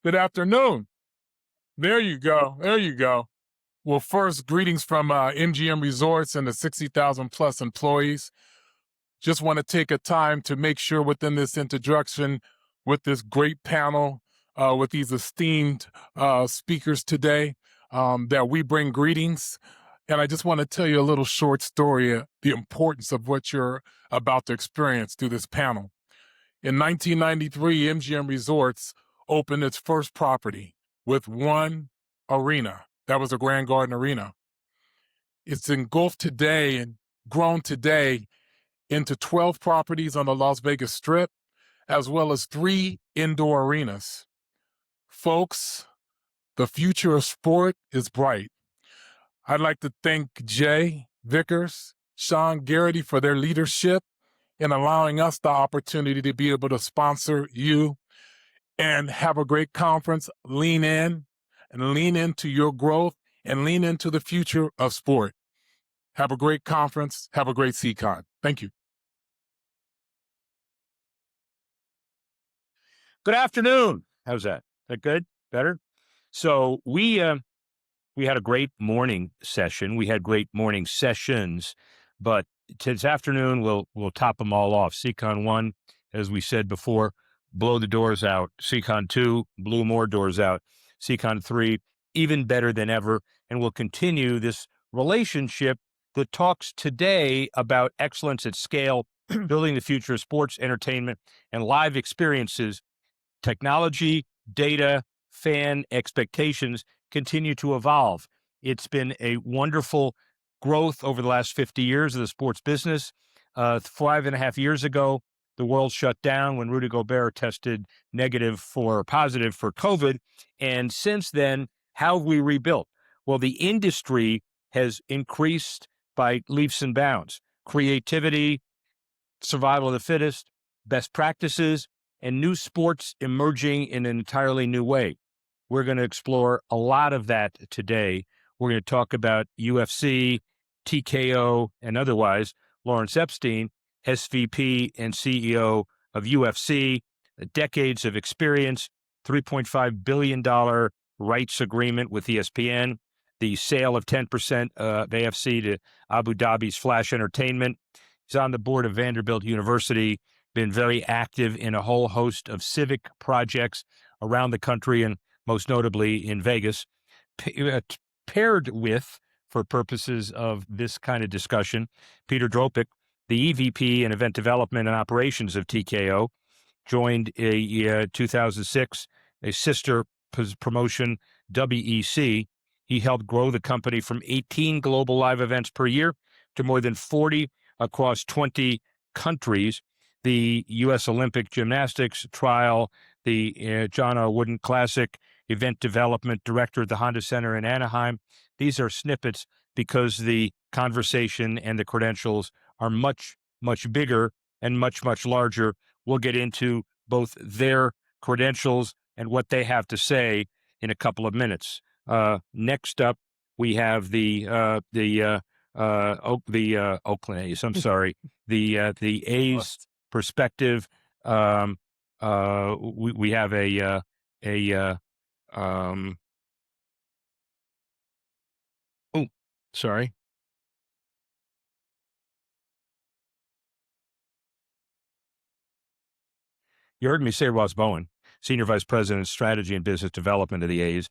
Good afternoon. There you go. There you go. Well, first, greetings from MGM Resorts and the 60,000 plus employees. Just want to take a time to make sure within this introduction, with this great panel, with these esteemed speakers today, that we bring greetings. And I just want to tell you a little short story, the importance of what you're about to experience through this panel. In 1993, MGM Resorts opened its first property with one arena. That was the Grand Garden Arena. It's engulfed today and grown today into 12 properties on the Las Vegas Strip, as well as 3 indoor arenas. Folks, the future of sport is bright. I'd like to thank Jay Vickers, Sean Garrity for their leadership in allowing us the opportunity to be able to sponsor you and have a great conference. Lean in and lean into your growth and lean into the future of sport. Have a great conference. Have a great SEICon. Thank you. Good afternoon. How's that? Is that good? Better? So we had a great morning session. We had great morning sessions, but this afternoon we'll top them all off. SEICon 1, as we said before, blow the doors out. SEICon 2 blew more doors out. SEICon 3, even better than ever. And we'll continue this relationship that talks today about excellence at scale, building the future of sports, entertainment, and live experiences. Technology, data, fan expectations continue to evolve. It's been a wonderful growth over the last 50 years of the sports business. 5.5 years ago, the world shut down when Rudy Gobert tested positive for COVID. And since then, how have we rebuilt? Well, the industry has increased by leaps and bounds. Creativity, survival of the fittest, best practices, and new sports emerging in an entirely new way. We're going to explore a lot of that today. We're going to talk about UFC, TKO, and otherwise. Lawrence Epstein, SVP and CEO of UFC, decades of experience, $3.5 billion rights agreement with ESPN, the sale of 10% of AFC to Abu Dhabi's Flash Entertainment. He's on the board of Vanderbilt University, been very active in a whole host of civic projects around the country and most notably in Vegas, paired with, for purposes of this kind of discussion, Peter Dropic, the EVP in Event Development and Operations of TKO, joined in 2006, a sister promotion, WEC. He helped grow the company from 18 global live events per year to more than 40 across 20 countries. The U.S. Olympic Gymnastics Trial, the John R. Wooden Classic, Event Development Director at the Honda Center in Anaheim. These are snippets because the conversation and the credentials are much, much bigger and much, much larger. We'll get into both their credentials and what they have to say in a couple of minutes. Next up, we have the Oakland A's. I'm sorry, the A's perspective. We have sorry. You heard me say Ross Bowen, Senior Vice President, Strategy and Business Development of the A's.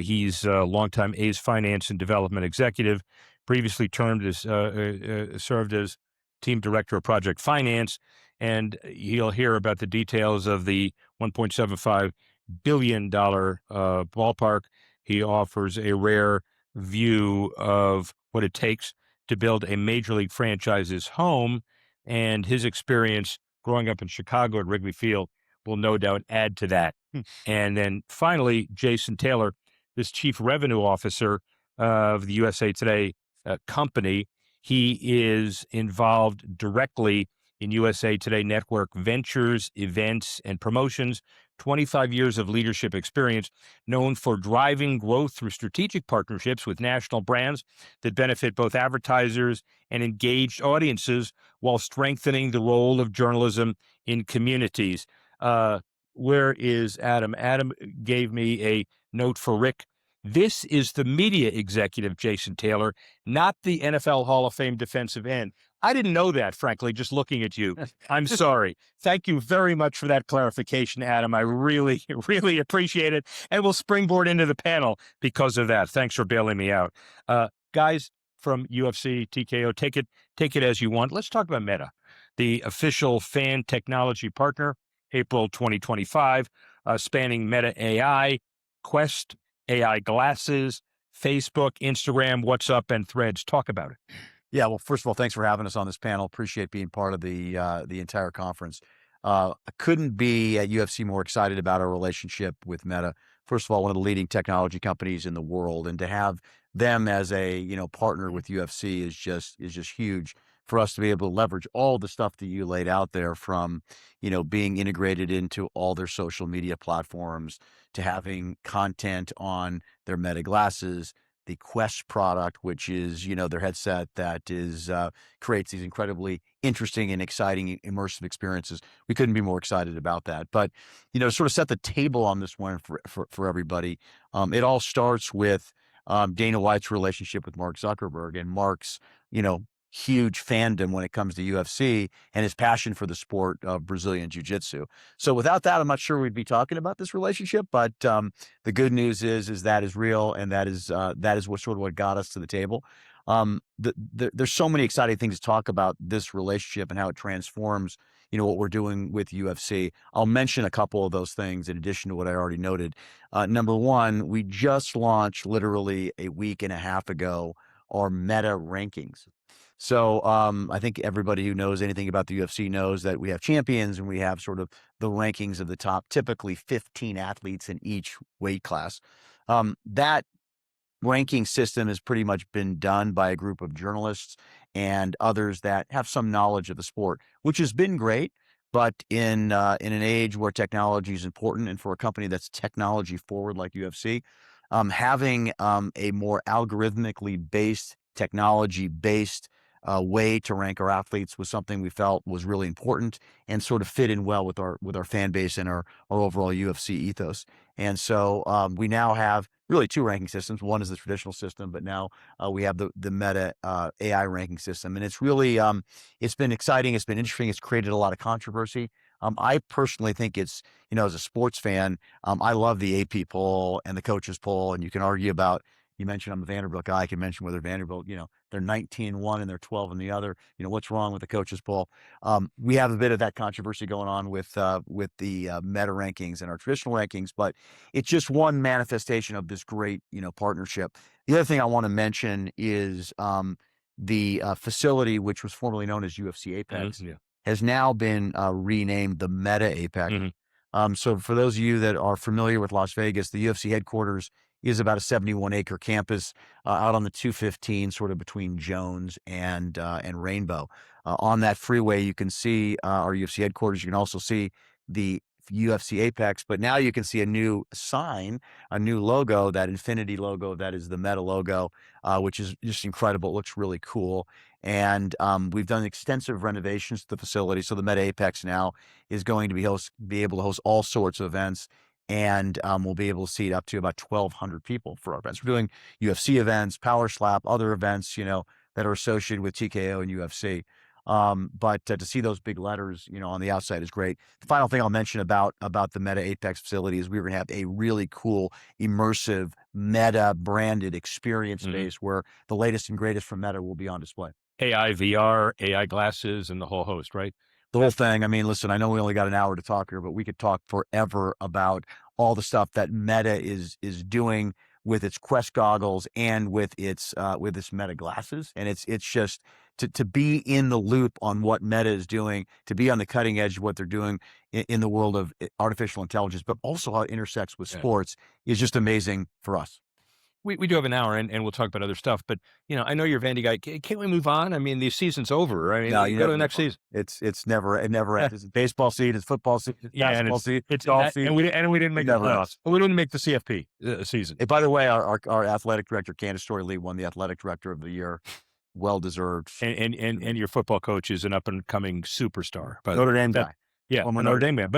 He's a longtime A's Finance and Development Executive, previously served as Team Director of Project Finance, and you'll hear about the details of the $1.75 billion ballpark. He offers a rare view of what it takes to build a Major League franchise's home, and his experience growing up in Chicago at Wrigley Field will no doubt add to that. And then finally, Jason Taylor, this Chief Revenue Officer of the USA Today company. He is involved directly in USA Today Network ventures, events, and promotions. 25 years of leadership experience, known for driving growth through strategic partnerships with national brands that benefit both advertisers and engaged audiences while strengthening the role of journalism in communities. Where is Adam? Adam gave me a note for Rick. This is the media executive, Jason Taylor, not the NFL Hall of Fame defensive end. I didn't know that, frankly, just looking at you. I'm sorry. Thank you very much for that clarification, Adam. I really, really appreciate it. And we'll springboard into the panel because of that. Thanks for bailing me out. Guys from UFC, TKO, take it as you want. Let's talk about Meta, the official fan technology partner, April 2025, spanning Meta AI, Quest, AI glasses, Facebook, Instagram, WhatsApp, and Threads. Talk about it. Yeah, well, first of all, thanks for having us on this panel. Appreciate being part of the entire conference. I couldn't be at UFC more excited about our relationship with Meta. First of all, one of the leading technology companies in the world, and to have them as a partner with UFC is just huge for us to be able to leverage all the stuff that you laid out there, from being integrated into all their social media platforms to having content on their Meta glasses, the Quest product, which is, their headset that is creates these incredibly interesting and exciting immersive experiences. We couldn't be more excited about that. But, sort of set the table on this one for everybody. It all starts with Dana White's relationship with Mark Zuckerberg, and Mark's, huge fandom when it comes to UFC and his passion for the sport of Brazilian Jiu-Jitsu. So without that, I'm not sure we'd be talking about this relationship, but the good news is that is real, and that is what got us to the table. There's so many exciting things to talk about this relationship and how it transforms, what we're doing with UFC. I'll mention a couple of those things in addition to what I already noted. Number one, we just launched literally a week and a half ago our Meta rankings. So I think everybody who knows anything about the UFC knows that we have champions, and we have sort of the rankings of the top, typically 15 athletes in each weight class. That ranking system has pretty much been done by a group of journalists and others that have some knowledge of the sport, which has been great. But in an age where technology is important, and for a company that's technology forward like UFC, having a more algorithmically based, technology based way to rank our athletes was something we felt was really important and sort of fit in well with our fan base and our overall UFC ethos. And so we now have really two ranking systems. One is the traditional system, but now we have the Meta AI ranking system, and it's really it's been exciting. It's been interesting. It's created a lot of controversy. I personally think it's, as a sports fan, I love the AP poll and the coaches poll, and you can argue about. You mentioned I'm a Vanderbilt guy. I can mention whether Vanderbilt, they're 19-1 and they're 12 in the other. What's wrong with the coaches poll? We have a bit of that controversy going on with the Meta rankings and our traditional rankings, but it's just one manifestation of this great, partnership. The other thing I want to mention is the facility, which was formerly known as UFC Apex, has now been renamed the Meta Apex. So for those of you that are familiar with Las Vegas, the UFC headquarters is about a 71-acre campus out on the 215, sort of between Jones and Rainbow. On that freeway, you can see our UFC headquarters. You can also see the UFC Apex, but now you can see a new sign, a new logo, that infinity logo that is the Meta logo, which is just incredible. It looks really cool. And we've done extensive renovations to the facility. So the Meta Apex now is going to be able to host all sorts of events. And we'll be able to seat up to about 1,200 people for our events. We're doing UFC events, Power Slap, other events, that are associated with TKO and UFC. But to see those big letters, on the outside is great. The final thing I'll mention about the Meta Apex facility is we're going to have a really cool, immersive, Meta branded experience space where the latest and greatest from Meta will be on display. AI, VR, AI glasses, and the whole host, right? The whole thing. I mean, listen, I know we only got an hour to talk here, but we could talk forever about all the stuff that Meta is doing with its Quest goggles and with its Meta glasses. And it's just to be in the loop on what Meta is doing, to be on the cutting edge of what they're doing in the world of artificial intelligence, but also how it intersects with sports is just amazing for us. We do have an hour, and we'll talk about other stuff. But I know you're a Vandy guy. Can't we move on? I mean, the season's over. I mean, No, go to the next season. It never ends. It's baseball season, it's football season, it's basketball season, it's golf season, and we didn't make the playoffs. We didn't make the CFP season. Hey, by the way, our athletic director, Candace Story Lee, won the athletic director of the year. Well deserved. And your football coach is an up and coming superstar. Notre Dame guy. Yeah, Former a Notre Notre Dame man.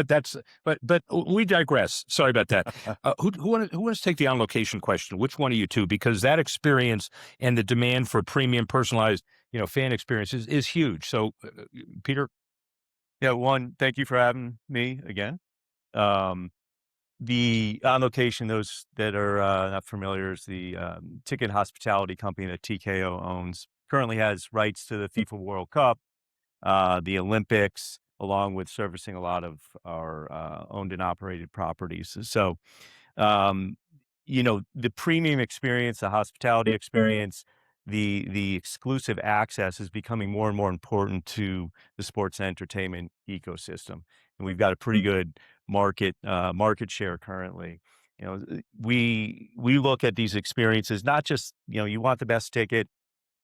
But we digress. Sorry about that. Who wants to take the on location question? Which one of you two? Because that experience and the demand for premium, personalized, fan experiences is huge. So, Peter. Yeah, one, thank you for having me again. The On Location, those that are not familiar, is the ticket hospitality company that TKO owns. Currently has rights to the FIFA World Cup, the Olympics, along with servicing a lot of our owned and operated properties. So, um, the premium experience, the hospitality experience, the exclusive access is becoming more and more important to the sports and entertainment ecosystem. And we've got a pretty good market share currently. We look at these experiences, not just, you want the best ticket,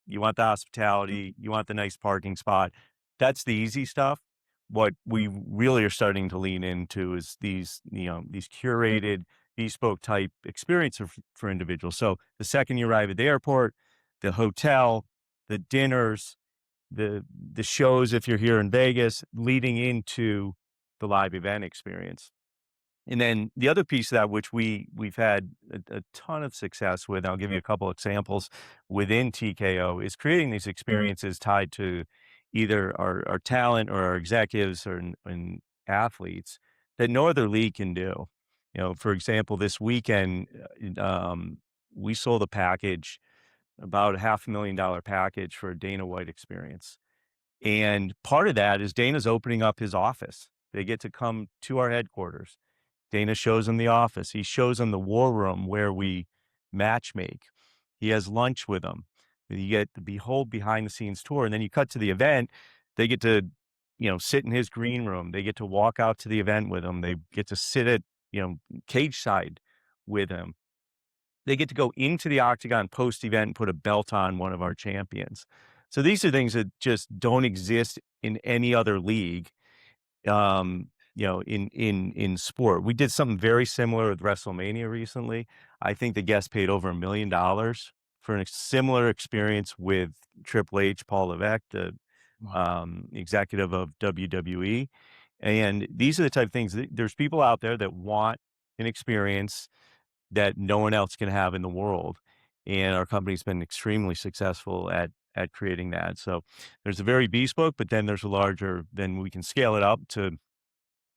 you want the hospitality, you want the nice parking spot. That's the easy stuff. What we really are starting to lean into is these curated, bespoke type experiences for individuals. So the second you arrive at the airport, the hotel, the dinners, the shows, if you're here in Vegas, leading into the live event experience. And then the other piece of that, which we've had a ton of success with, I'll give you a couple examples within TKO, is creating these experiences tied to either our talent or our executives and athletes that no other league can do. For example, this weekend, we sold a package, about a $500,000 package for a Dana White experience. And part of that is Dana's opening up his office. They get to come to our headquarters. Dana shows them the office. He shows them the war room where we match make. He has lunch with them. You get the whole behind the scenes tour. And then you cut to the event. They get to, sit in his green room. They get to walk out to the event with him. They get to sit at, cage side with him. They get to go into the octagon post event and put a belt on one of our champions. So these are things that just don't exist in any other league. In sport. We did something very similar with WrestleMania recently. I think the guests paid over $1 million for a similar experience with Triple H, Paul Levesque, the executive of WWE. And these are the type of things there's people out there that want an experience that no one else can have in the world. And our company's been extremely successful at creating that. So there's a very bespoke, but then there's a larger, then we can scale it up to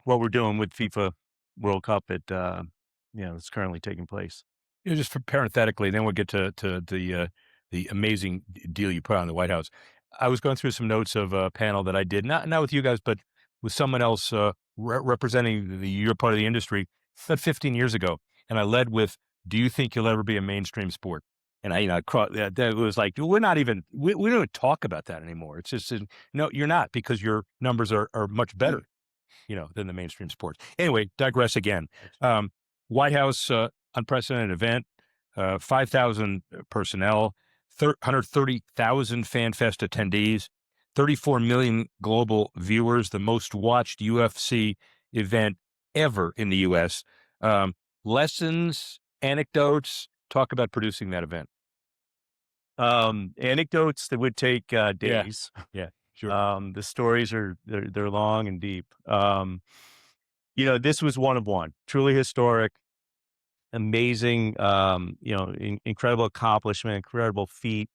what we're doing with FIFA World Cup it's currently taking place. Just for parenthetically, then we'll get to the amazing deal you put on the White House. I was going through some notes of a panel that I did, not with you guys, but with someone else representing your part of the industry, about 15 years ago. And I led with, do you think you'll ever be a mainstream sport? And that was like, we're not even, we don't even talk about that anymore. It's just, no, you're not, because your numbers are much better, than the mainstream sports. Anyway, digress again. White House, unprecedented event, 5,000 personnel, 130,000 FanFest attendees, 34 million global viewers, the most watched UFC event ever in the U.S. Lessons, anecdotes, talk about producing that event. Anecdotes that would take days. Yeah, sure. The stories they're long and deep. This was one of one, truly historic, amazing, incredible accomplishment, incredible feat.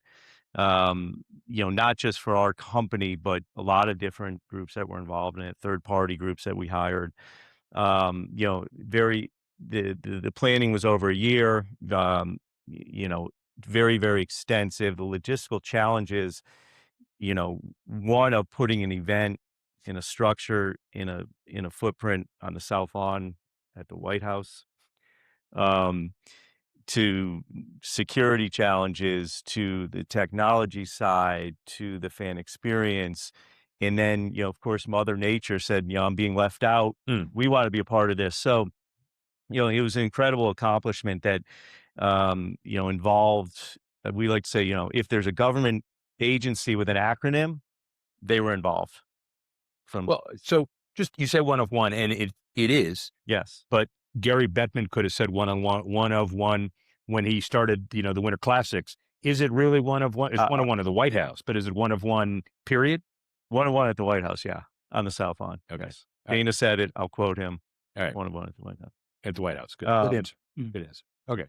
Not just for our company, but a lot of different groups that were involved in it, third-party groups that we hired. The planning was over a year, very, very extensive. The logistical challenges, one of putting an event in a structure, in a footprint on the South Lawn at the White House, to security challenges, to the technology side, to the fan experience. And then, of course, Mother Nature said, I'm being left out. We want to be a part of this. So, it was an incredible accomplishment that, involved, we like to say, if there's a government agency with an acronym, they were involved. So just, you say one of one, and it is. Yes. But Gary Bettman could have said one of one when he started, the Winter Classics. Is it really one of one? It's one of one at the White House, but is it one of one, period? One of one at the White House, yeah, on the South Lawn. Okay. Yes. Dana said it. I'll quote him. All right. One at the White House. At the White House. Good. Um, Good answer. Good answer. Okay.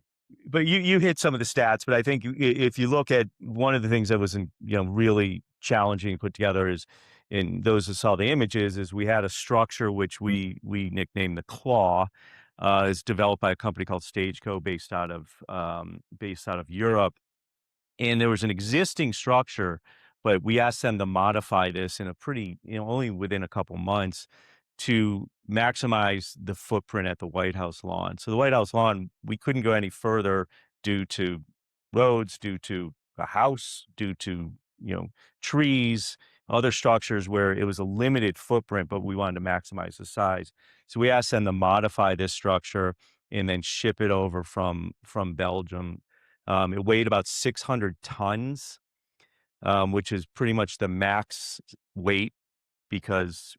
But you hit some of the stats, but I think if you look at one of the things that was really challenging to put together is, in those who saw the images, is we had a structure which we nicknamed the Claw. Is developed by a company called Stageco based out of Europe, and there was an existing structure, but we asked them to modify this in a pretty, only within a couple months, to maximize the footprint at the White House lawn. So the White House lawn, we couldn't go any further due to roads, due to a house, due to, trees, other structures where it was a limited footprint, but we wanted to maximize the size. So we asked them to modify this structure and then ship it over from Belgium. It weighed about 600 tons, which is pretty much the max weight, because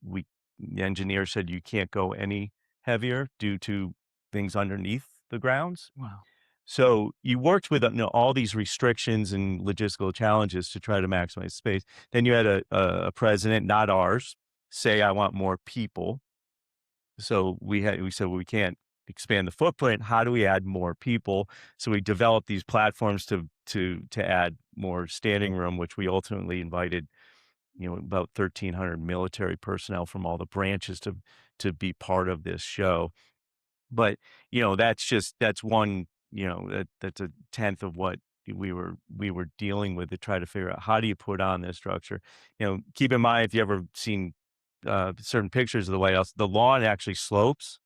the engineer said you can't go any heavier due to things underneath the grounds. Wow. So you worked with all these restrictions and logistical challenges to try to maximize space. Then you had a president, not ours, say, I want more people. So we said, well, we can't expand the footprint. How do we add more people? So we developed these platforms to add more standing room, which we ultimately invited about 1,300 military personnel from all the branches to be part of this show. But, that's one, that's a tenth of what we were dealing with, to try to figure out, how do you put on this structure? Keep in mind, if you ever seen certain pictures of the White House, the lawn actually slopes.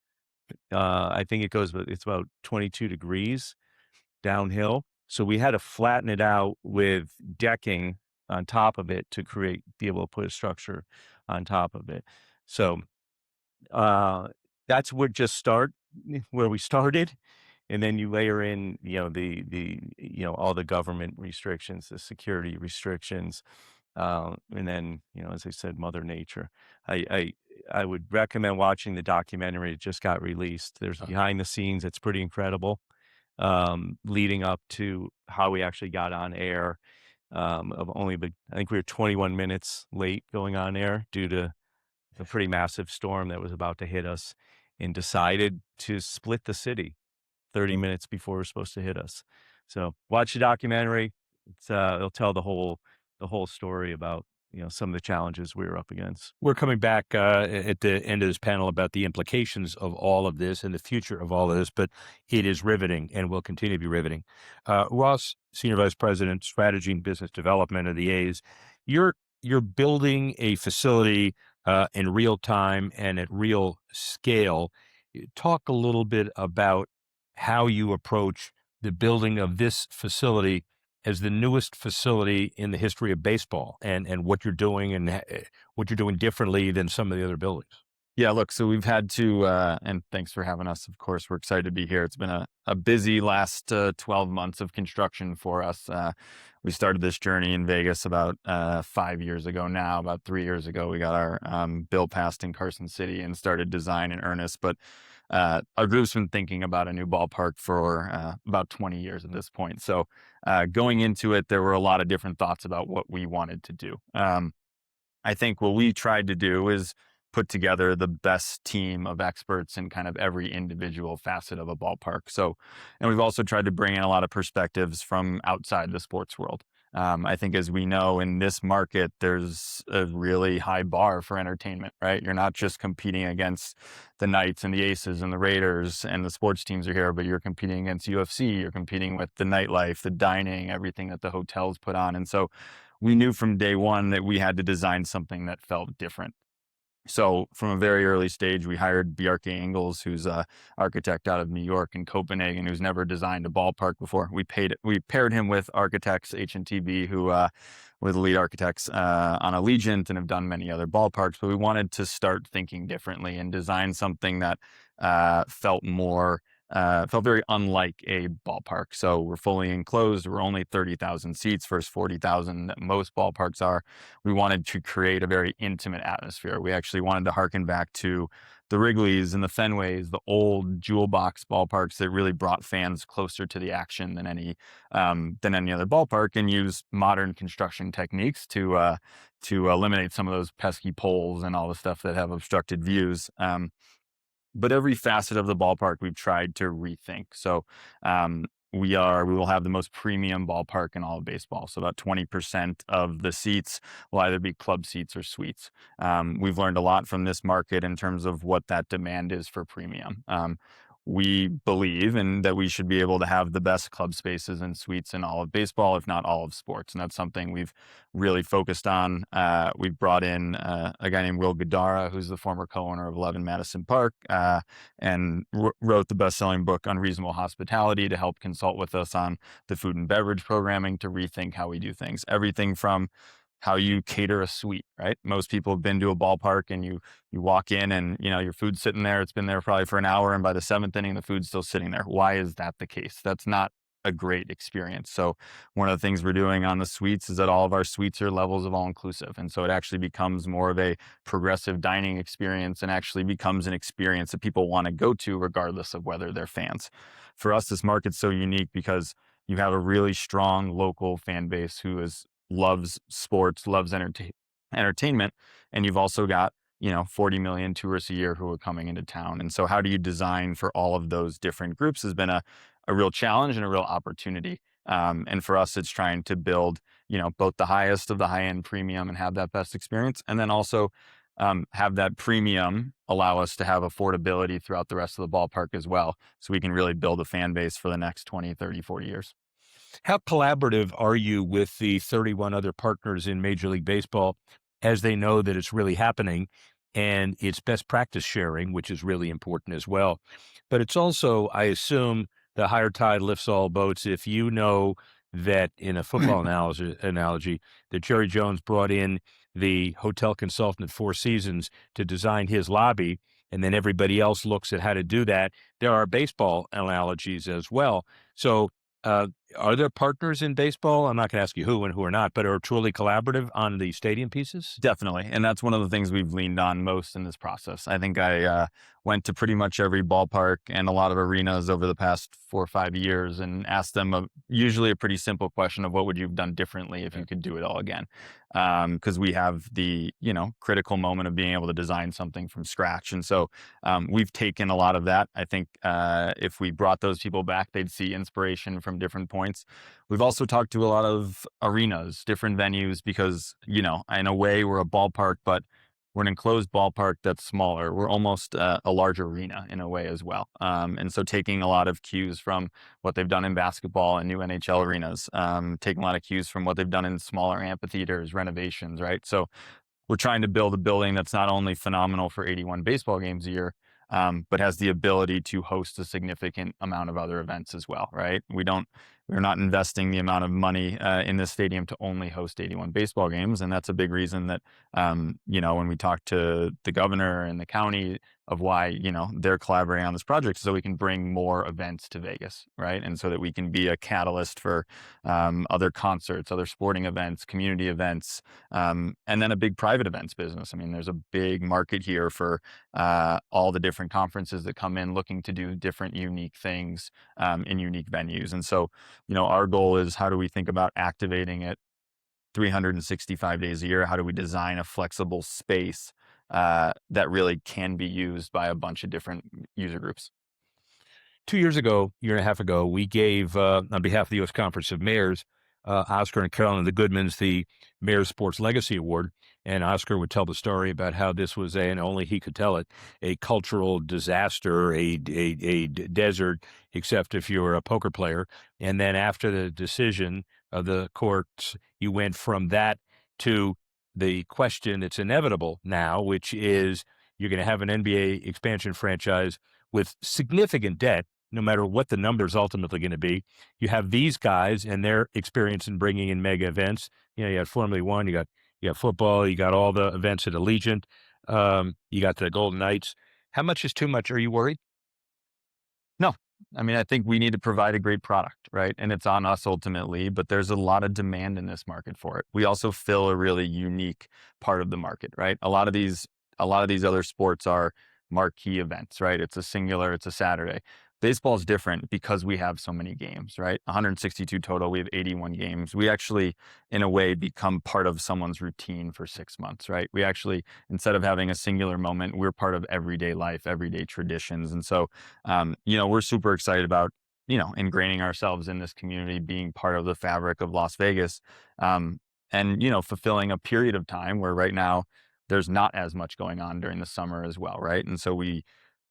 I think it's about 22 degrees downhill. So we had to flatten it out with decking on top of it to be able to put a structure on top of it. So that's where we started. And then you layer in, all the government restrictions, the security restrictions. And then, as I said, Mother Nature. I would recommend watching the documentary. It just got released. There's behind the scenes. It's pretty incredible. Leading up to how we actually got on air. I think we were 21 minutes late going on air due to a pretty massive storm that was about to hit us, and decided to split the city 30 minutes before it was supposed to hit us. So watch the documentary. It'll tell the whole story about some of the challenges we were up against. We're coming back at the end of this panel about the implications of all of this and the future of all of this, but it is riveting and will continue to be riveting. Ross, Senior Vice President, Strategy and Business Development of the A's, you're building a facility in real time and at real scale. Talk a little bit about how you approach the building of this facility as the newest facility in the history of baseball, and what you're doing and what you're doing differently than some of the other buildings. Yeah, look, so we've had to, and thanks for having us. Of course, we're excited to be here. It's been a busy last 12 months of construction for us. We started this journey in Vegas about 5 years ago now. About 3 years ago, we got our bill passed in Carson City and started design in earnest. But our group's been thinking about a new ballpark for about 20 years at this point. So going into it, there were a lot of different thoughts about what we wanted to do. I think what we tried to do is put together the best team of experts in kind of every individual facet of a ballpark. So, and we've also tried to bring in a lot of perspectives from outside the sports world. I think, as we know, in this market, there's a really high bar for entertainment, right? You're not just competing against the Knights and the Aces and the Raiders and the sports teams are here, but you're competing against UFC, you're competing with the nightlife, the dining, everything that the hotels put on. And so we knew from day one that we had to design something that felt different. So from a very early stage, we hired Bjarke Ingels, who's an architect out of New York and Copenhagen, who's never designed a ballpark before. We paired him with architects, H&TB, who were the lead architects on Allegiant and have done many other ballparks. But we wanted to start thinking differently and design something that felt very unlike a ballpark. So we're fully enclosed. We're only 30,000 seats versus 40,000 that most ballparks are. We wanted to create a very intimate atmosphere. We actually wanted to harken back to the Wrigley's and the Fenways, the old jewel box ballparks that really brought fans closer to the action than any other ballpark, and use modern construction techniques to eliminate some of those pesky poles and all the stuff that have obstructed views. But every facet of the ballpark we've tried to rethink. So we will have the most premium ballpark in all of baseball. So about 20% of the seats will either be club seats or suites. We've learned a lot from this market in terms of what that demand is for premium. We believe in that we should be able to have the best club spaces and suites in all of baseball, if not all of sports. And that's something we've really focused on. We've brought in a guy named Will Guidara, who's the former co-owner of 11 Madison Park, and wrote the best-selling book Unreasonable Hospitality, to help consult with us on the food and beverage programming, to rethink how we do things. Everything from how you cater a suite, right? Most people have been to a ballpark and you walk in and, your food's sitting there. It's been there probably for an hour, and by the 7th inning, the food's still sitting there. Why is that the case? That's not a great experience. So one of the things we're doing on the suites is that all of our suites are levels of all inclusive. And so it actually becomes more of a progressive dining experience, and actually becomes an experience that people want to go to regardless of whether they're fans. For us, this market's so unique because you have a really strong local fan base who loves sports, loves entertainment. And you've also got, 40 million tourists a year who are coming into town. And so how do you design for all of those different groups has been a real challenge and a real opportunity. And for us, it's trying to build, both the highest of the high-end premium and have that best experience. And then also have that premium allow us to have affordability throughout the rest of the ballpark as well. So we can really build a fan base for the next 20, 30, 40 years. How collaborative are you with the 31 other partners in Major League Baseball, as they know that it's really happening, and it's best practice sharing, which is really important as well. But it's also, I assume, the higher tide lifts all boats. If you know that, in a football analogy, that Jerry Jones brought in the hotel consultant at Four Seasons to design his lobby, and then everybody else looks at how to do that, there are baseball analogies as well. So are there partners in baseball? I'm not going to ask you who and who are not, but are truly collaborative on the stadium pieces? Definitely. And that's one of the things we've leaned on most in this process. I think I went to pretty much every ballpark and a lot of arenas over the past 4 or 5 years and asked them usually a pretty simple question of what would you have done differently if you could do it all again? Because we have the, critical moment of being able to design something from scratch. And so we've taken a lot of that. I think if we brought those people back, they'd see inspiration from different points. We've also talked to a lot of arenas, different venues, because, in a way we're a ballpark, but we're an enclosed ballpark that's smaller. We're almost a larger arena in a way as well. And so taking a lot of cues from what they've done in basketball and new NHL arenas, taking a lot of cues from what they've done in smaller amphitheaters, renovations, right? So we're trying to build a building that's not only phenomenal for 81 baseball games a year, but has the ability to host a significant amount of other events as well, right? We're not investing the amount of money in this stadium to only host 81 baseball games. And that's a big reason that, when we talk to the governor and the county of why, they're collaborating on this project, so we can bring more events to Vegas, right? And so that we can be a catalyst for other concerts, other sporting events, community events, and then a big private events business. I mean, there's a big market here for all the different conferences that come in looking to do different unique things in unique venues. And so, our goal is, how do we think about activating it 365 days a year? How do we design a flexible space that really can be used by a bunch of different user groups? 2 years ago, year and a half ago, we gave, on behalf of the U.S. Conference of Mayors, Oscar and Carolyn the Goodmans the Mayor's Sports Legacy Award. And Oscar would tell the story about how this was and only he could tell it, a cultural disaster, a desert, except if you were a poker player. And then after the decision of the courts, you went from that to the question that's inevitable now, which is, you're going to have an NBA expansion franchise with significant debt, no matter what the number's ultimately going to be. You have these guys and their experience in bringing in mega events. You had Formula One, you got football, you got all the events at Allegiant, you got the Golden Knights. How much is too much? Are you worried? No. I mean, I think we need to provide a great product, right? And it's on us ultimately, but there's a lot of demand in this market for it. We also fill a really unique part of the market, right? A lot of these other sports are marquee events, right? It's a singular, it's a Saturday. Baseball is different because we have so many games, right? 162 total. We have 81 games. We actually, in a way, become part of someone's routine for 6 months, right? We actually, instead of having a singular moment, we're part of everyday life, everyday traditions. And so, we're super excited about, ingraining ourselves in this community, being part of the fabric of Las Vegas, and, fulfilling a period of time where right now there's not as much going on during the summer as well, right? And so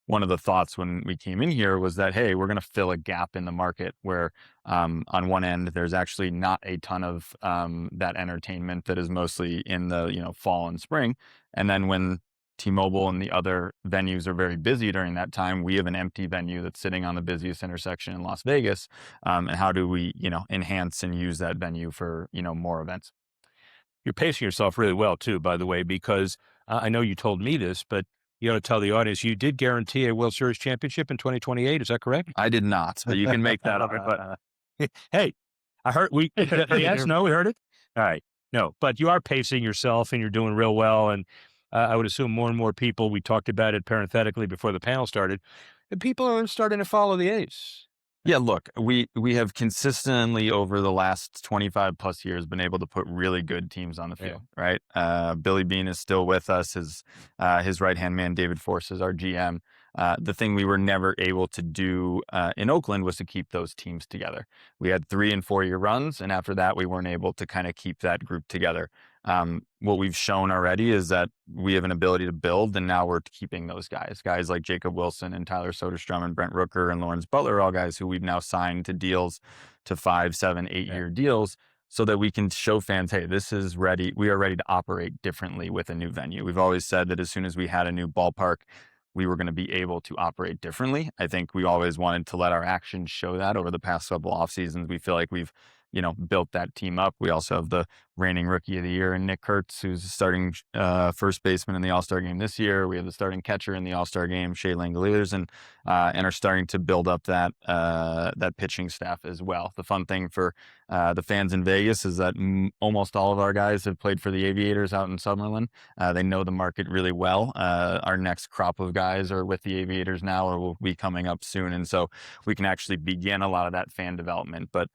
one of the thoughts when we came in here was that, hey, we're going to fill a gap in the market where on one end, there's actually not a ton of that entertainment that is mostly in the, fall and spring. And then when T-Mobile and the other venues are very busy during that time, we have an empty venue that's sitting on the busiest intersection in Las Vegas. And how do we, enhance and use that venue for, more events? You're pacing yourself really well too, by the way, because I know you told me this, but you ought to tell the audience you did guarantee a World Series championship in 2028. Is that correct? I did not, but you can make that up. But hey, I heard yes, no, we heard it. All right. No, but you are pacing yourself and you're doing real well. And I would assume more and more people, we talked about it parenthetically before the panel started, and people are starting to follow the A's. Yeah, look, we have consistently over the last 25 plus years been able to put really good teams on the field, right? Billy Beane is still with us. His right-hand man, David Force, is our GM. The thing we were never able to do in Oakland was to keep those teams together. We had 3 and 4 year runs, and after that, we weren't able to kind of keep that group together. What we've shown already is that we have an ability to build, and now we're keeping those guys like Jacob Wilson and Tyler Soderstrom and Brent Rooker and Lawrence Butler, all guys who we've now signed to deals to 5, 7, 8 year deals, so that we can show fans, hey, this is ready. We are ready to operate differently with a new venue. We've always said that as soon as we had a new ballpark, we were going to be able to operate differently. I think we always wanted to let our actions show that. Over the past couple off seasons, we feel like we've built that team up. We also have the reigning rookie of the year in Nick Kurtz, who's starting first baseman in the All-Star game this year. We have the starting catcher in the All-Star game, Shea Langoliers, and are starting to build up that pitching staff as well. The fun thing for the fans in Vegas is that almost all of our guys have played for the Aviators out in Summerlin. They know the market really well. Our next crop of guys are with the Aviators now, or will be coming up soon. And so we can actually begin a lot of that fan development. But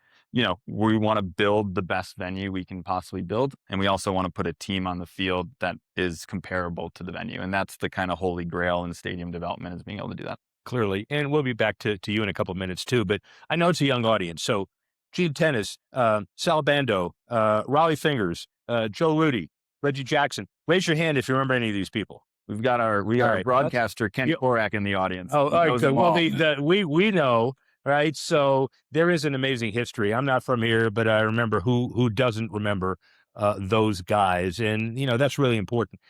we want to build the best venue we can possibly build. And we also want to put a team on the field that is comparable to the venue. And that's the kind of holy grail in stadium development, is being able to do that. Clearly. And we'll be back to you in a couple of minutes too. But I know it's a young audience. So Gene Tennis, Sal Bando, Raleigh Fingers, Joe Rudy, Reggie Jackson. Raise your hand if you remember any of these people. We've got our broadcaster, Ken Korak, in the audience. Oh, all right. Well, we know. Right. So there is an amazing history. I'm not from here, but I remember who doesn't remember those guys. And, that's really important.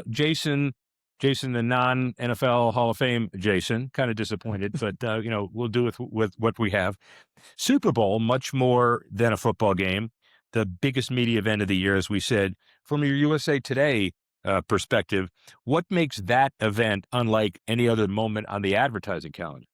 Jason, the non-NFL Hall of Fame Jason, kind of disappointed, but, we'll do with what we have. Super Bowl, much more than a football game, the biggest media event of the year, as we said. From your USA Today perspective, what makes that event unlike any other moment on the advertising calendar?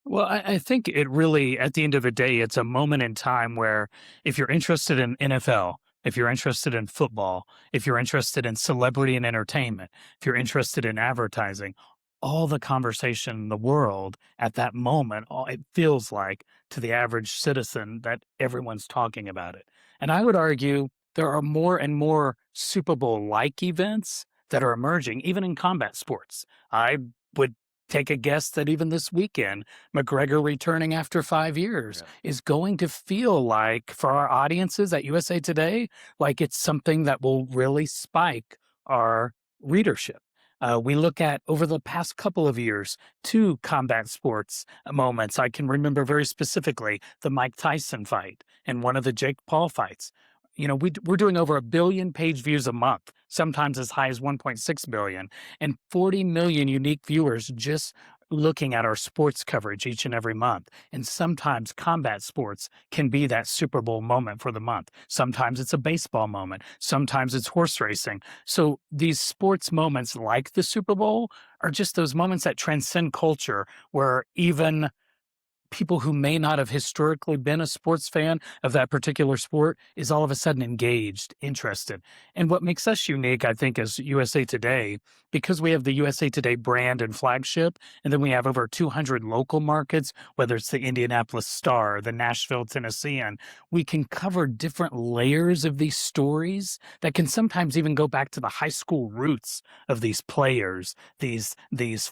Well, I think it really, at the end of the day, it's a moment in time where if you're interested in NFL, if you're interested in football, if you're interested in celebrity and entertainment, if you're interested in advertising, all the conversation in the world at that moment, it feels like to the average citizen that everyone's talking about it. And I would argue there are more and more Super Bowl-like events that are emerging, even in combat sports. I would take a guess that even this weekend, McGregor returning after 5 years is going to feel like, for our audiences at USA Today, like it's something that will really spike our readership. We look at, over the past couple of years, 2 combat sports moments. I can remember very specifically the Mike Tyson fight and one of the Jake Paul fights. We're doing over 1 billion page views a month, sometimes as high as 1.6 billion, and 40 million unique viewers just looking at our sports coverage each and every month. And sometimes combat sports can be that Super Bowl moment for the month. Sometimes it's a baseball moment. Sometimes it's horse racing. So these sports moments like the Super Bowl are just those moments that transcend culture, where even people who may not have historically been a sports fan of that particular sport is all of a sudden engaged, interested. And what makes us unique, I think, as USA Today, because we have the USA Today brand and flagship, and then we have over 200 local markets, whether it's the Indianapolis Star, the Nashville Tennessean, we can cover different layers of these stories that can sometimes even go back to the high school roots of these players, these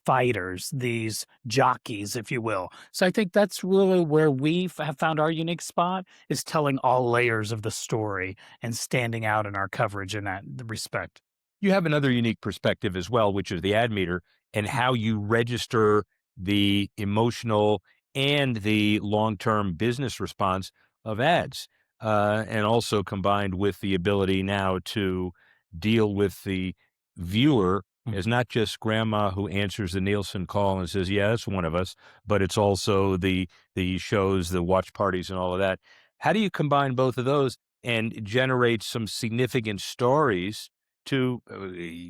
fighters, these jockeys, if you will. So I think that's really where we have found our unique spot, is telling all layers of the story and standing out in our coverage in that respect. You have another unique perspective as well, which is the ad meter and how you register the emotional and the long-term business response of ads, and also combined with the ability now to deal with the viewer as not just grandma who answers the Nielsen call and says, yeah, that's one of us, but it's also the shows, the watch parties and all of that. How do you combine both of those and generate some significant stories to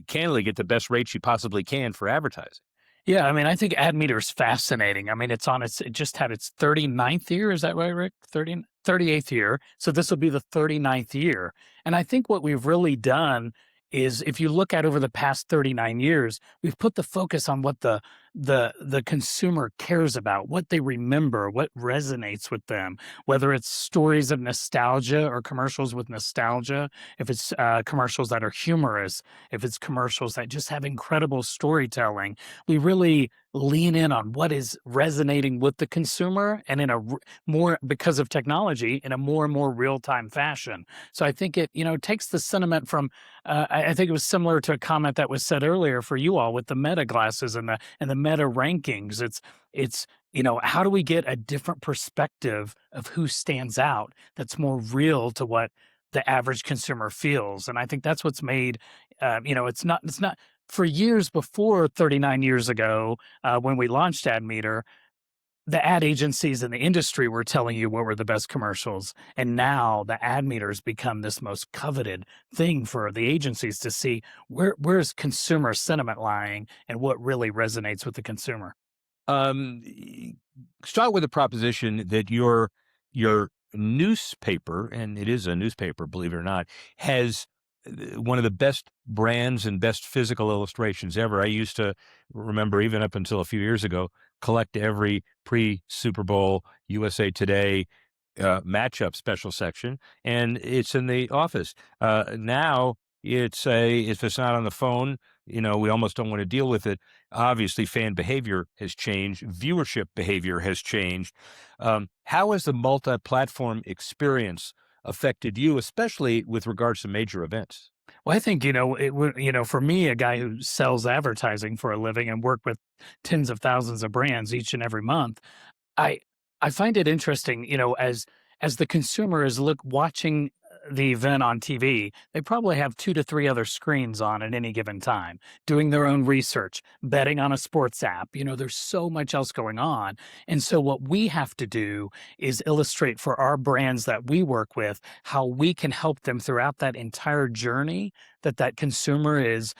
candidly get the best rates you possibly can for advertising? Yeah, I mean, I think Ad Meter is fascinating. I mean, it just had its 39th year. Is that right, Rick? 38th year. So this will be the 39th year. And I think what we've really done is, if you look at over the past 39 years, we've put the focus on what the consumer cares about, what they remember, what resonates with them, whether it's stories of nostalgia or commercials with nostalgia, if it's commercials that are humorous, if it's commercials that just have incredible storytelling. We really lean in on what is resonating with the consumer, and in a more, because of technology, in a more and more real-time fashion. So I think it takes the sentiment from I think it was similar to a comment that was said earlier for you all with the Meta glasses and the Meta rankings. It's how do we get a different perspective of who stands out that's more real to what the average consumer feels? And I think that's what's made it's not for years before 39 years ago, when we launched Ad Meter, the ad agencies in the industry were telling you what were the best commercials. And now the ad meters become this most coveted thing for the agencies to see where's consumer sentiment lying and what really resonates with the consumer. Start with the proposition that your newspaper, and it is a newspaper, believe it or not, has one of the best brands and best physical illustrations ever. I used to remember, even up until a few years ago, collect every pre-Super Bowl USA Today matchup special section, and it's in the office. Now if it's not on the phone, we almost don't want to deal with it. Obviously, fan behavior has changed. Viewership behavior has changed. How has the multi-platform experience affected you, especially with regards to major events? Well, I think, for me, a guy who sells advertising for a living and work with tens of thousands of brands each and every month, I I find it interesting, as the consumer is watching the event on TV, they probably have 2 to 3 other screens on at any given time, doing their own research, betting on a sports app. There's so much else going on. And so what we have to do is illustrate for our brands that we work with how we can help them throughout that entire journey that consumer is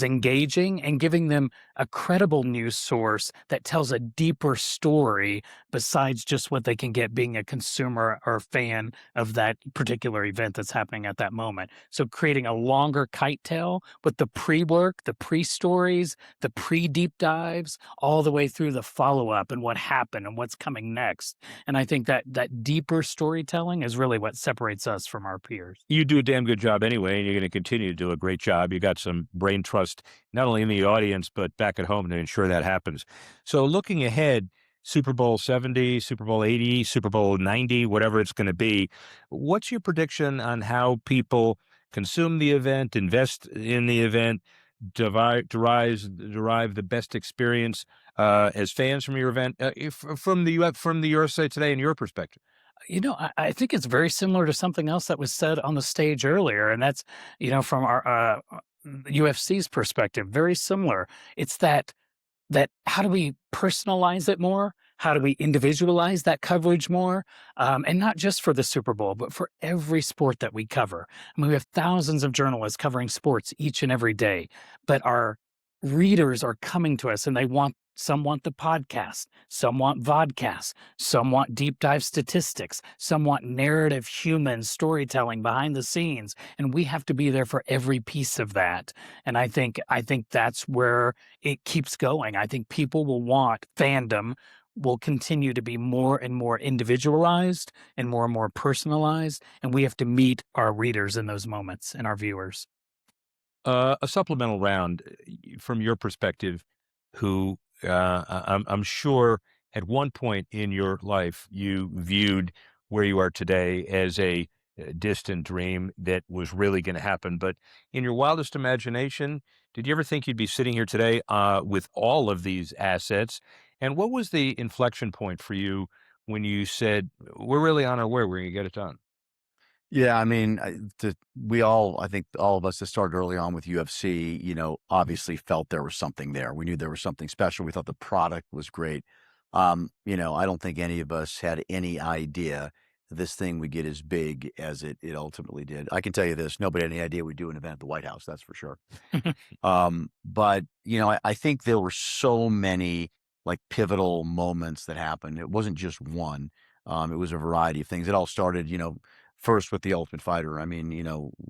engaging, and giving them a credible news source that tells a deeper story besides just what they can get being a consumer or fan of that particular event that's happening at that moment. So creating a longer kite tail with the pre-work, the pre-stories, the pre-deep dives, all the way through the follow-up and what happened and what's coming next. And I think that deeper storytelling is really what separates us from our peers. You do a damn good job anyway, and you're going to continue to do a great job. You got some brain trust, not only in the audience, but back at home to ensure that happens. So looking ahead, Super Bowl 70, Super Bowl 80, Super Bowl 90, whatever it's going to be, what's your prediction on how people consume the event, invest in the event, derive the best experience as fans from your event, from the USA Today and your perspective? I think it's very similar to something else that was said on the stage earlier, and that's, from our UFC's perspective, very similar. It's that how do we personalize it more? How do we individualize that coverage more? And not just for the Super Bowl, but for every sport that we cover. I mean, we have thousands of journalists covering sports each and every day, but our readers are coming to us and some want the podcast, some want vodcast, some want deep dive statistics, some want narrative human storytelling behind the scenes, and we have to be there for every piece of that. And I think that's where it keeps going. I think people will want fandom will continue to be more and more individualized and more personalized, and we have to meet our readers in those moments and our viewers. A supplemental round from your perspective, who I'm sure at one point in your life you viewed where you are today as a distant dream that was really going to happen. But in your wildest imagination, did you ever think you'd be sitting here today with all of these assets? And what was the inflection point for you when you said, we're really on our way, we're going to get it done? Yeah, I mean, I think all of us that started early on with UFC, obviously felt there was something there. We knew there was something special. We thought the product was great. I don't think any of us had any idea this thing would get as big as it ultimately did. I can tell you this, nobody had any idea we'd do an event at the White House, that's for sure. But I think there were so many like pivotal moments that happened. It wasn't just one. It was a variety of things. It all started, first with the Ultimate Fighter. I mean,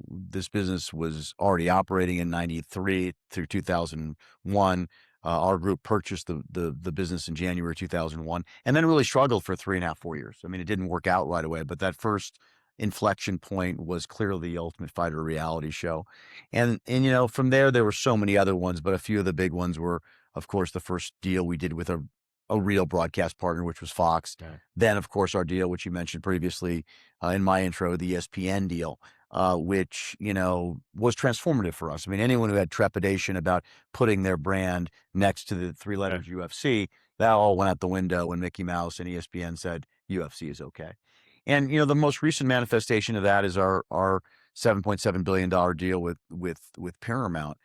this business was already operating in 93 through 2001. Our group purchased the business in January 2001 and then really struggled for 3.5, 4 years. I mean, it didn't work out right away, but that first inflection point was clearly the Ultimate Fighter reality show. And from there were so many other ones, but a few of the big ones were, of course, the first deal we did with a real broadcast partner, which was Fox. Okay. Then, of course, our deal, which you mentioned previously in my intro, the ESPN deal, which, was transformative for us. I mean, anyone who had trepidation about putting their brand next to the three letters UFC, that all went out the window when Mickey Mouse and ESPN said UFC is okay. And, the most recent manifestation of that is our $7.7 billion deal with Paramount.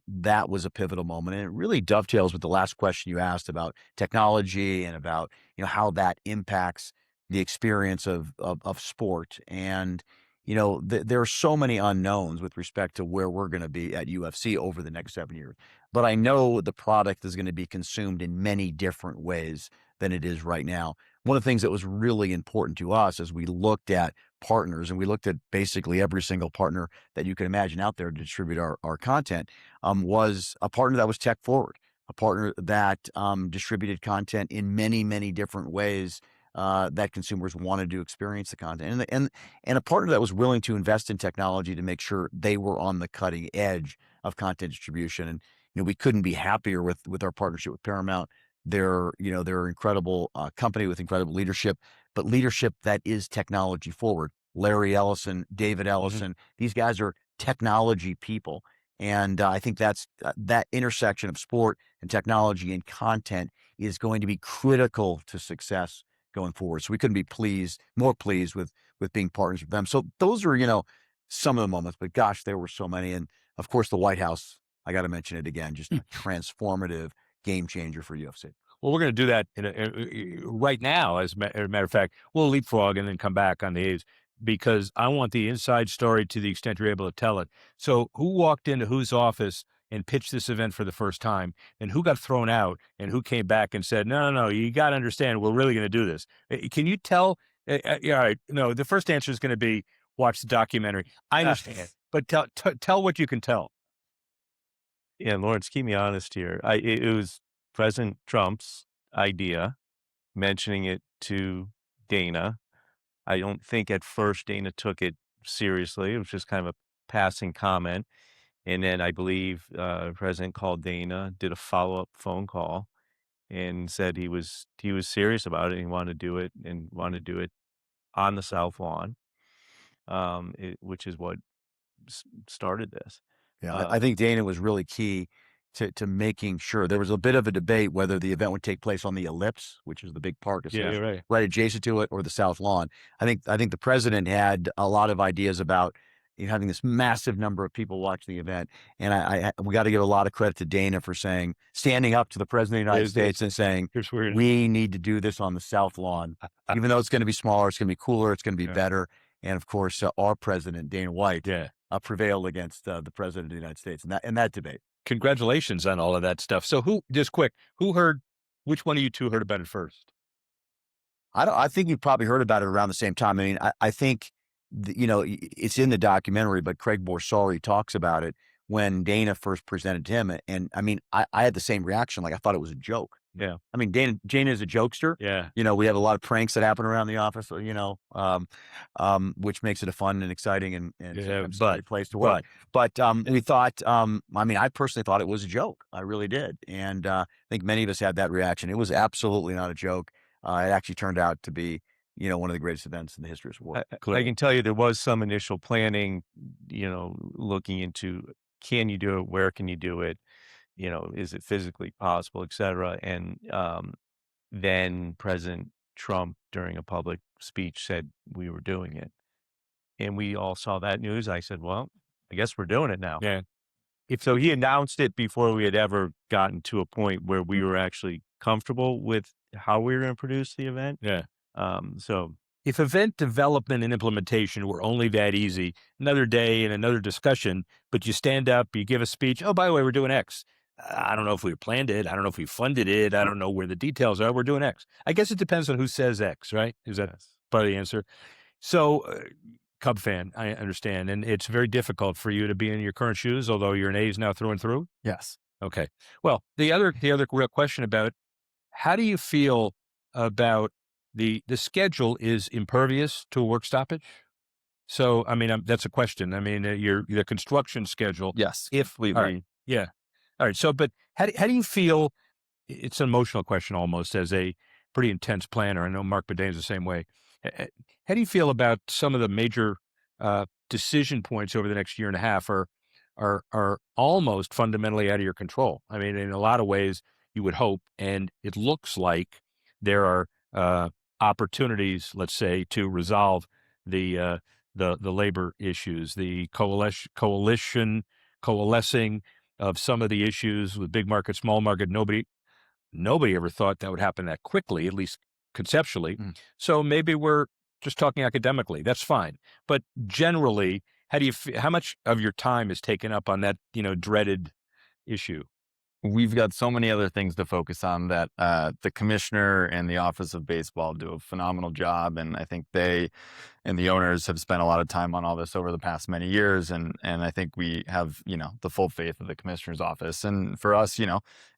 That was a pivotal moment, and it really dovetails with the last question you asked about technology and about how that impacts the experience of sport. And there are so many unknowns with respect to where we're going to be at UFC over the next 7 years. But I know the product is going to be consumed in many different ways than it is right now. One of the things that was really important to us as we looked at partners, and we looked at basically every single partner that you can imagine out there to distribute our content, was a partner that was tech forward, a partner that distributed content in many, many different ways that consumers wanted to experience the content, and a partner that was willing to invest in technology to make sure they were on the cutting edge of content distribution. And we couldn't be happier with our partnership with Paramount. They're an incredible company with incredible leadership, but leadership that is technology forward. Larry Ellison, David Ellison, these guys are technology people. And I think that's that intersection of sport and technology and content is going to be critical to success going forward. So we couldn't be more pleased with being partners with them. So those are, some of the moments, but gosh, there were so many. And of course, the White House, I got to mention it again, just a transformative game changer for UFC. Well, we're going to do that right now. As a matter of fact, we'll leapfrog and then come back on the A's because I want the inside story to the extent you're able to tell it. So who walked into whose office and pitched this event for the first time, and who got thrown out, and who came back and said, no, you got to understand, we're really going to do this. Can you tell? All right. No, the first answer is going to be watch the documentary. I understand, but tell what you can tell. Yeah, Lawrence, keep me honest here. It was President Trump's idea, mentioning it to Dana. I don't think at first Dana took it seriously. It was just kind of a passing comment. And then I believe the president called Dana, did a follow-up phone call, and said he was serious about it. And he wanted to do it and wanted to do it on the South Lawn, which is what started this. Yeah, I think Dana was really key to making sure. There was a bit of a debate whether the event would take place on the Ellipse, which is the big park right adjacent to it, or the South Lawn. I think the president had a lot of ideas about having this massive number of people watch the event, and we got to give a lot of credit to Dana for standing up to the president of the United States and saying, we need to do this on the South Lawn, even though it's going to be smaller, it's going to be cooler, it's going to be better. And of course, our president, Dana White, prevailed against the president of the United States in that debate. congratulations on all of that stuff. So which one of you two heard about it first? I think you probably heard about it around the same time. I mean, I think, it's in the documentary, but Craig Borsari talks about it when Dana first presented to him. And I mean, I had the same reaction. Like, I thought it was a joke. Yeah. I mean, Dana is a jokester. Yeah. We have a lot of pranks that happen around the office, which makes it a fun and exciting and sometimes a great place to work. But we thought, I mean, I personally thought it was a joke. I really did. And I think many of us had that reaction. It was absolutely not a joke. It actually turned out to be, one of the greatest events in the history of sport. I can tell you there was some initial planning, looking into, can you do it? Where can you do it? Is it physically possible, et cetera? And then President Trump, during a public speech, said we were doing it. And we all saw that news. I said, well, I guess we're doing it now. Yeah. So he announced it before we had ever gotten to a point where we were actually comfortable with how we were going to produce the event. Yeah. So if event development and implementation were only that easy, another day and another discussion, but you stand up, you give a speech. Oh, by the way, we're doing X. I don't know if we planned it. I don't know if we funded it. I don't know where the details are. We're doing X. I guess it depends on who says X, right? Is that part of the answer? So, Cub fan, I understand. And it's very difficult for you to be in your current shoes, although you're an A's now through and through. Yes. Okay. Well, the other real question about how do you feel about the schedule is impervious to a work stoppage? So, I mean, that's a question. I mean, the construction schedule. Yes. All right, yeah. All right. So, but how do you feel? It's an emotional question almost as a pretty intense planner. I know Mark Bodain's the same way. How do you feel about some of the major decision points over the next year and a half are almost fundamentally out of your control? I mean, in a lot of ways, you would hope, and it looks like there are opportunities, let's say, to resolve the labor issues, the coalescing of some of the issues with big market, small market. Nobody ever thought that would happen that quickly, at least conceptually. So maybe we're just talking academically. That's fine. But generally, how much of your time is taken up on that, dreaded issue? We've got so many other things to focus on that the commissioner and the Office of Baseball do a phenomenal job. And I think they and the owners have spent a lot of time on all this over the past many years. And I think we have, the full faith of the commissioner's office. And for us,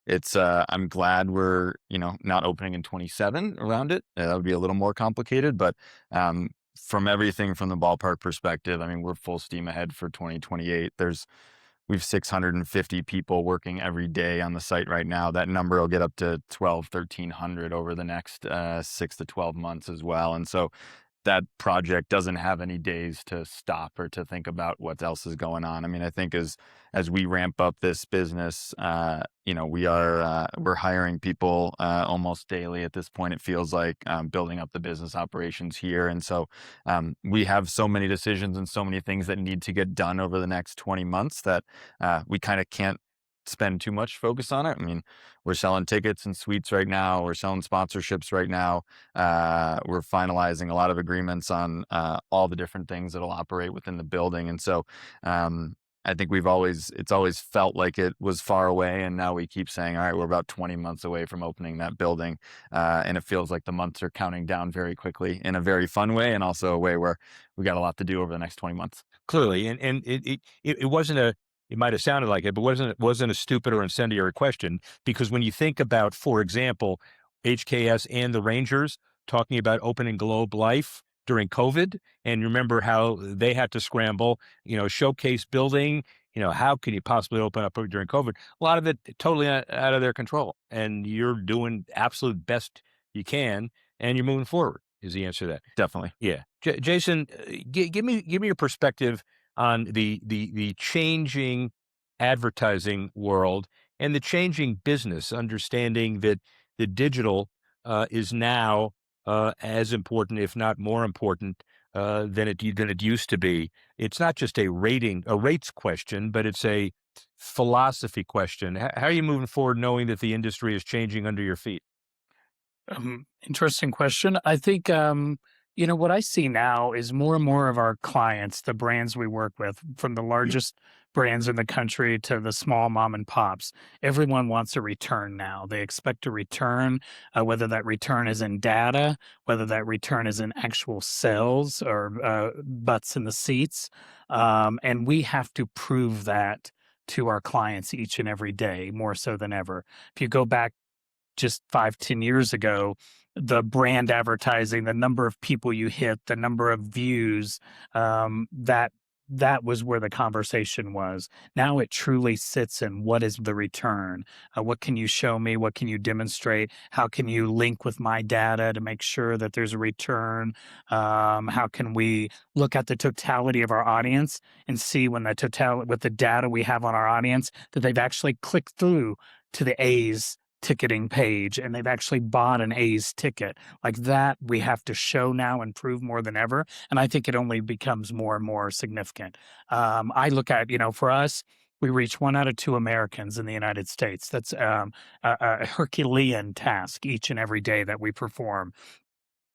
it's, I'm glad we're, not opening in 27 around it. That would be a little more complicated, but from everything from the ballpark perspective, I mean, we're full steam ahead for 2028. We've 650 people working every day on the site right now. That number will get up to 1,300 over the next 6 to 12 months as well. And so that project doesn't have any days to stop or to think about what else is going on. I mean, I think as we ramp up this business, we're hiring people almost daily at this point. It feels like building up the business operations here. And so we have so many decisions and so many things that need to get done over the next 20 months that we kind of can't spend too much focus on it. I mean, we're selling tickets and suites right now. We're selling sponsorships right now. We're finalizing a lot of agreements on all the different things that'll operate within the building. And so I think it's always felt like it was far away. And now we keep saying, all right, we're about 20 months away from opening that building. And it feels like the months are counting down very quickly in a very fun way. And also a way where we got a lot to do over the next 20 months. Clearly. And it wasn't it might have sounded like it, but wasn't a stupid or incendiary question, because when you think about, for example, HKS and the Rangers talking about opening Globe Life during COVID, and remember how they had to scramble, showcase building, how can you possibly open up during COVID? A lot of it totally out of their control, and you're doing absolute best you can, and you're moving forward is the answer to that. Definitely. Yeah. Jason, give me your perspective on the changing advertising world and the changing business, understanding that the digital is now as important, if not more important, than it used to be. It's not just a rates question, but it's a philosophy question. How are you moving forward, knowing that the industry is changing under your feet? Interesting question. I think You know, what I see now is more and more of our clients, the brands we work with, from the largest brands in the country to the small mom and pops, everyone wants a return now. They expect a return, whether that return is in data, whether that return is in actual sales or butts in the seats. And we have to prove that to our clients each and every day, more so than ever. If you go back just 5, 10 years ago, the brand advertising, the number of people you hit, the number of views, that was where the conversation was. Now it truly sits in what is the return? What can you show me? What can you demonstrate? How can you link with my data to make sure that there's a return? How can we look at the totality of our audience and see when with the data we have on our audience that they've actually clicked through to the A's ticketing page and they've actually bought an A's ticket. Like that, we have to show now and prove more than ever. And I think it only becomes more and more significant. I look at, for us, we reach 1 out of 2 Americans in the United States. That's a Herculean task each and every day that we perform.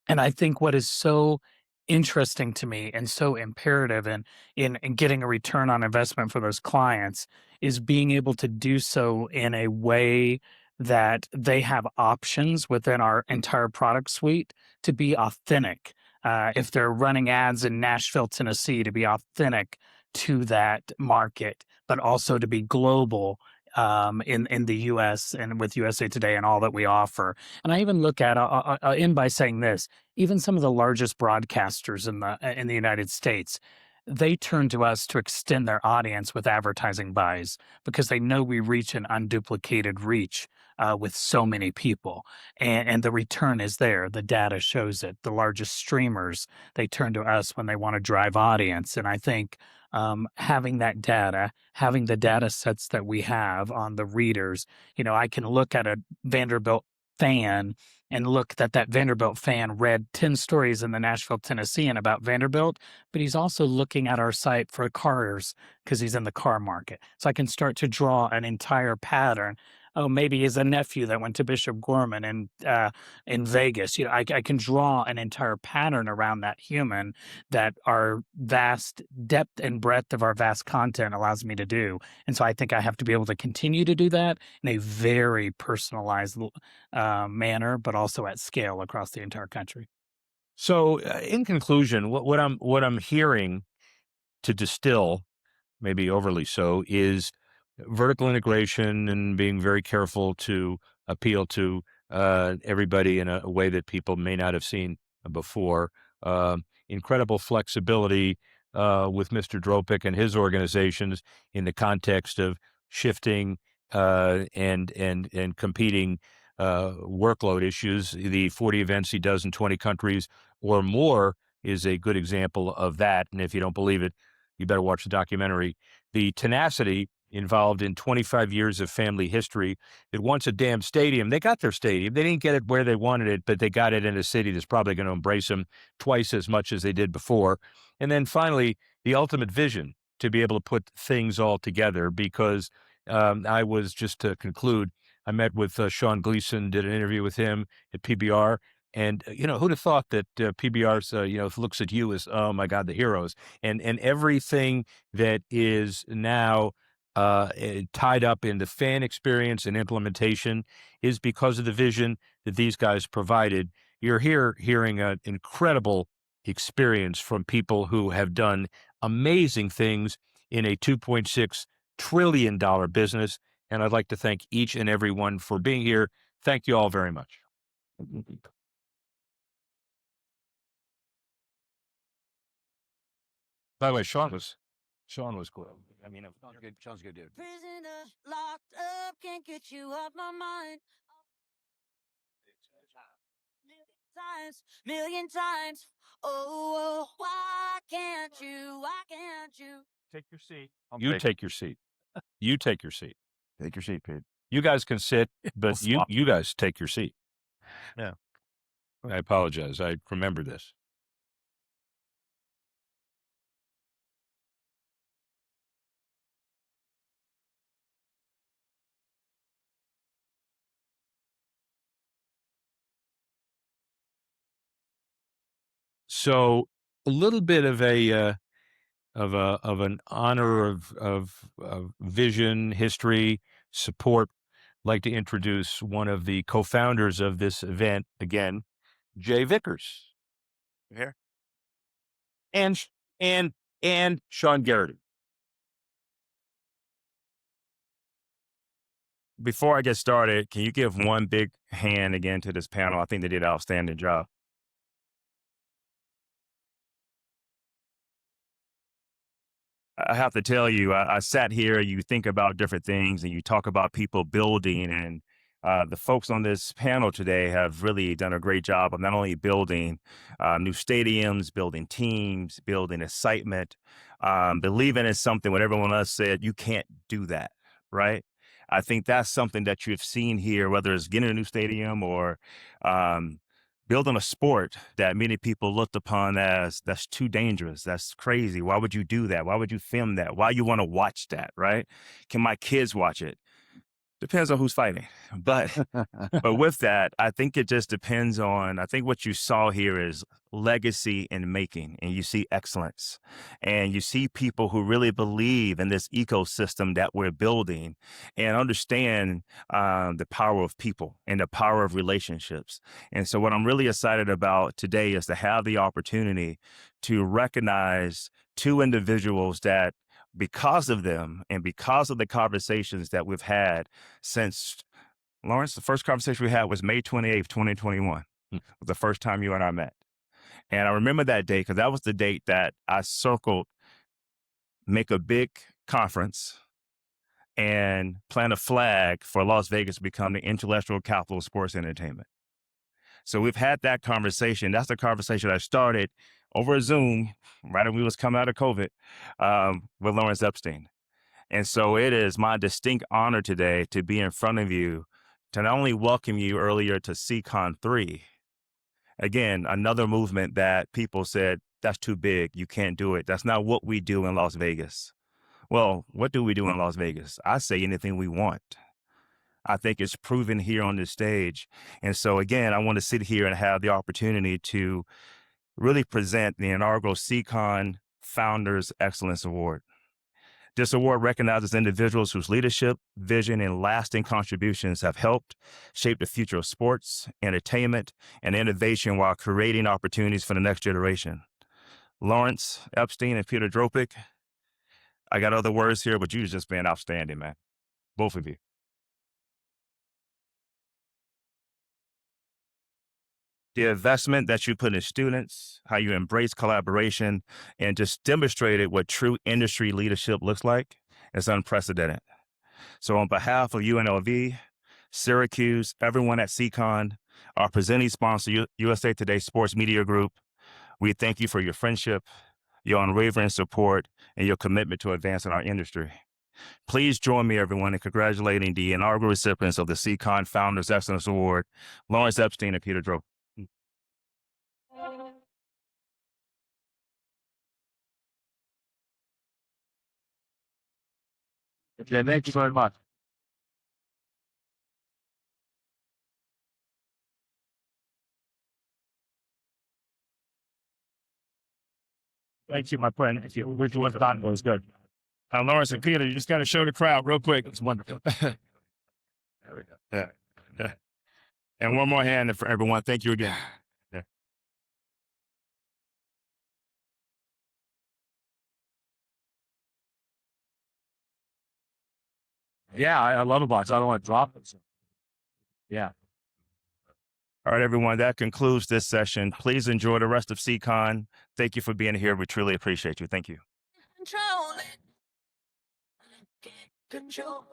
And I think what is so interesting to me and so imperative in getting a return on investment for those clients is being able to do so in a way that they have options within our entire product suite to be authentic. If they're running ads in Nashville, Tennessee, to be authentic to that market, but also to be global in the U.S. and with USA Today and all that we offer. And I even look at I'll end by saying this: even some of the largest broadcasters in the United States, they turn to us to extend their audience with advertising buys because they know we reach an unduplicated reach with so many people, and the return is there. The data shows it. The largest streamers, they turn to us when they want to drive audience, and I think having that data, having the data sets that we have on the readers, I can look at a Vanderbilt fan and look that Vanderbilt fan read 10 stories in the Nashville Tennessean about Vanderbilt, but he's also looking at our site for cars because he's in the car market. So I can start to draw an entire pattern. Oh, maybe he's a nephew that went to Bishop Gorman in Vegas. I can draw an entire pattern around that human that our vast depth and breadth of our vast content allows me to do. And so I think I have to be able to continue to do that in a very personalized manner, but also at scale across the entire country. So, in conclusion, what I'm hearing, to distill, maybe overly so, is vertical integration and being very careful to appeal to everybody in a way that people may not have seen before. Incredible flexibility with Mr. Dropik and his organizations in the context of shifting and competing workload issues. The 40 events he does in 20 countries or more is a good example of that. And if you don't believe it, you better watch the documentary. The tenacity involved in 25 years of family history that wants a damn stadium. They got their stadium. They didn't get it where they wanted it, but they got it in a city that's probably going to embrace them twice as much as they did before. And then finally, the ultimate vision to be able to put things all together, because I was, just to conclude, I met with Sean Gleason, did an interview with him at PBR. And, who'd have thought that PBR's, looks at you as, oh my God, the heroes, and everything that is now tied up in the fan experience and implementation is because of the vision that these guys provided. You're here hearing an incredible experience from people who have done amazing things in a $2.6 trillion business. And I'd like to thank each and every one for being here. Thank you all very much. By the way, Sean was cool. I mean, Sounds good, dude. Prisoner locked up, can't get you off my mind. Million times. Oh, why can't you? Why can't you? take your seat. You take your seat. You take your seat. Take your seat, Pete. You guys can sit, but you guys take your seat. Yeah. I apologize. I remember this. So a little bit of an honor of vision, history, support. I'd like to introduce one of the co-founders of this event again, Jay Vickers. Here. And Sean Garrity. Before I get started, can you give one big hand again to this panel? I think they did an outstanding job. I have to tell you, I sat here, you think about different things and you talk about people building, and the folks on this panel today have really done a great job of not only building new stadiums, building teams, building excitement, believing in something when everyone else said, you can't do that, right? I think that's something that you've seen here, whether it's getting a new stadium or building a sport that many people looked upon as that's too dangerous. That's crazy. Why would you do that? Why would you film that? Why you want to watch that, right? Can my kids watch it? Depends on who's fighting. But with that, I think it just depends on, I think what you saw here is legacy in making, and you see excellence, and you see people who really believe in this ecosystem that we're building and understand the power of people and the power of relationships. And so what I'm really excited about today is to have the opportunity to recognize two individuals that, because of them and because of the conversations that we've had since, Lawrence, the first conversation we had was May 28th, 2021, was the first time you and I met. And I remember that date because that was the date that I circled, make a big conference and plant a flag for Las Vegas to become the intellectual capital of sports entertainment. So we've had that conversation. That's the conversation I started over Zoom right when we was coming out of COVID with Lawrence Epstein. And so it is my distinct honor today to be in front of you, to not only welcome you earlier to SEICon III. Again, another movement that people said, that's too big, you can't do it. That's not what we do in Las Vegas. Well, what do we do in Las Vegas? I say anything we want. I think it's proven here on this stage. And so again, I want to sit here and have the opportunity to really present the inaugural SEICon Founders Excellence Award. This award recognizes individuals whose leadership, vision, and lasting contributions have helped shape the future of sports, entertainment, and innovation while creating opportunities for the next generation. Lawrence Epstein and Peter Dropic, I got other words here, but you've just been outstanding, man. Both of you. The investment that you put in students, how you embrace collaboration, and just demonstrated what true industry leadership looks like is unprecedented. So on behalf of UNLV, Syracuse, everyone at SEICon, our presenting sponsor, USA Today Sports Media Group, we thank you for your friendship, your unwavering support, and your commitment to advancing our industry. Please join me, everyone, in congratulating the inaugural recipients of the SEICon Founders Excellence Award, Lawrence Epstein and Peter Dropic. Yeah, thank you very much. Thank you, my friend. Thank you. Which was done was good. Lawrence and Peter, you just got to show the crowd real quick. It's wonderful. There we go. Yeah. And one more hand for everyone. Thank you again. Yeah. Yeah, I love a box. I don't want to drop it. So. Yeah. All right, everyone. That concludes this session. Please enjoy the rest of SEICon. Thank you for being here. We truly appreciate you. Thank you. Control it. Control.